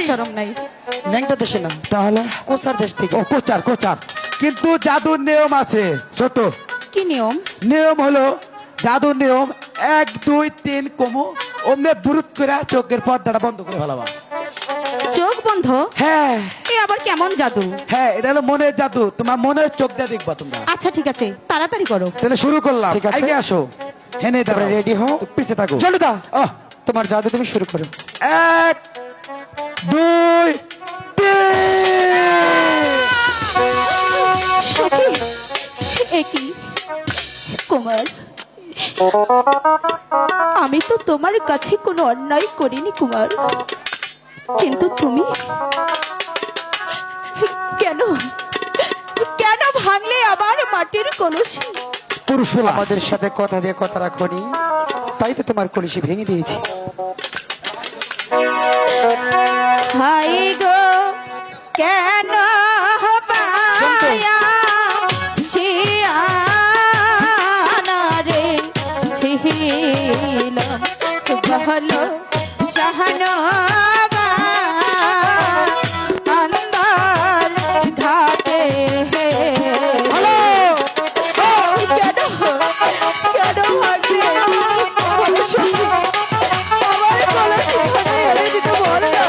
শরম নাই। ন্যাংটা দেশে না, তাহলে কোচার দেশ থেকে। ও কোচার কোচার, কিন্তু জাদুর নিয়ম আছে ছোট। কি নিয়ম? নিয়ম হলো জাদুর নিয়ম 1 2 3 কমু অমনে বুরুত করে চোখের পর্দাটা বন্ধ করে ফেলাবা। চোখ বন্ধ? হ্যাঁ এ আবার কেমন জাদু? হ্যাঁ, এটা হলো মনের জাদু, তোমার মনের চোখ দিয়ে দেখবা তোমরা। আচ্ছা ঠিক আছে, তাড়াতাড়ি করো। তাহলে শুরু করলাম। ঠিক আছে। আগে আসো, হেনে দাঁড়াও, রেডি হও, পিছে থাকো। চলো দা তোমার জাদু তুমি শুরু করো। 1 2 3। সখী, এ কি কুমার, আমি তো তোমার কাছে কোনো অন্যায় করিনি কুমার, কিন্তু তুমি কেন কেন ভাঙলে আমার মাটির কলসি? পুরুষ ফুলা। আমাদের সাথে কথা দিয়ে কথা রাখনি, তাই তো তোমার কলসি ভেঙে দিয়েছি। হাই গো কেন পায়া শিয়ানা রে ছিলাম ভালো সাহানো আন্দার ঘাটে কেন কেন ভাগ্যে আমার কলসি ফেলে দিতে বল না।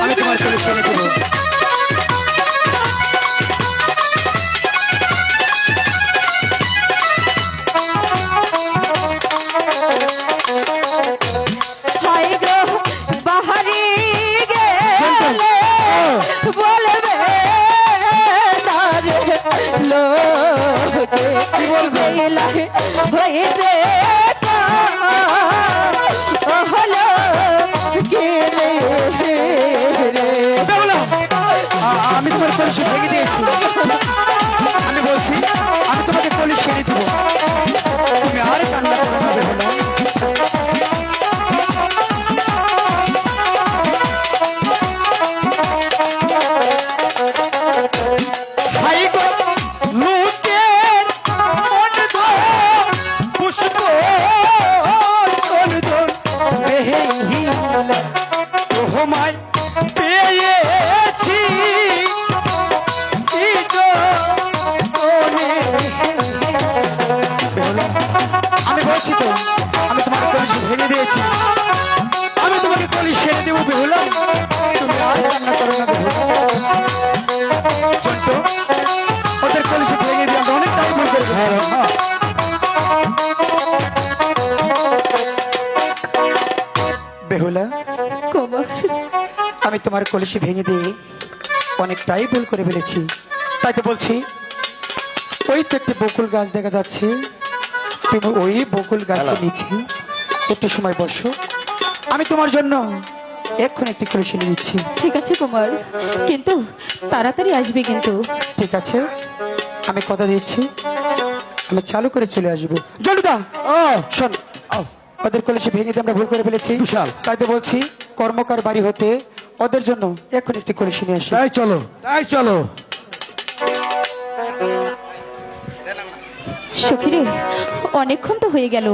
আমি তোমার ছেলে ছেলে দেবো। হয়েছে হলো কে রে কলসি ভেঙে দিয়েছি। আমি বলছি আমি তোমাকে কলসি এনে দেবো, তুমি আর কান্না করো না বেহুলা। হাই গো লোকের মন ধো পুষ্প চলদন বেহিলা তোমায় পেয়েছি কি জনে। বেহুলা, আমি বলছি তো আমি তোমাকে কলসি ভেঙে দিয়েছি, আমি তোমাকে কলসি এনে দেবো বেহুলা, তুমি আর কান্না করো না বেহুলা। ছোট্ট ওদের কলসি ভেঙে দিয়ে আমরা অনেকটাই ভুল করে ফেলেছি। বেহুলা, কুমার, আমি তোমার কলসি ভেঙে দিয়ে অনেকটাই ভুল করে ফেলেছি। তাই তো বলছি ওই তো একটি বকুল গাছ দেখা যাচ্ছে, তুমি ওই বকুল গাছের নিচে একটু সময় বসো, আমি তোমার জন্য এক্ষুনি একটি কলসি নিয়ে নিচ্ছি। ঠিক আছে কুমার, কিন্তু তাড়াতাড়ি আসবে কিন্তু। ঠিক আছে, আমি কথা দিচ্ছি আমি চালু করে চলে আসবো। জলদা ও শোন, ওদের কলসি ভেঙে দিয়ে আমরা ভুল করে ফেলেছি, বিশাল। তাই তো বলছি কর্মকার বাড়ি হতে ওদের জন্য এখন একটি কলসি নিয়ে আসি। তাই চলো তাই চলো। সখীরে, অনেকক্ষণ তো হয়ে গেল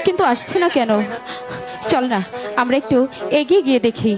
কিন্তু আসছে না কেন? চল না আমরা একটু এগিয়ে গিয়ে দেখি।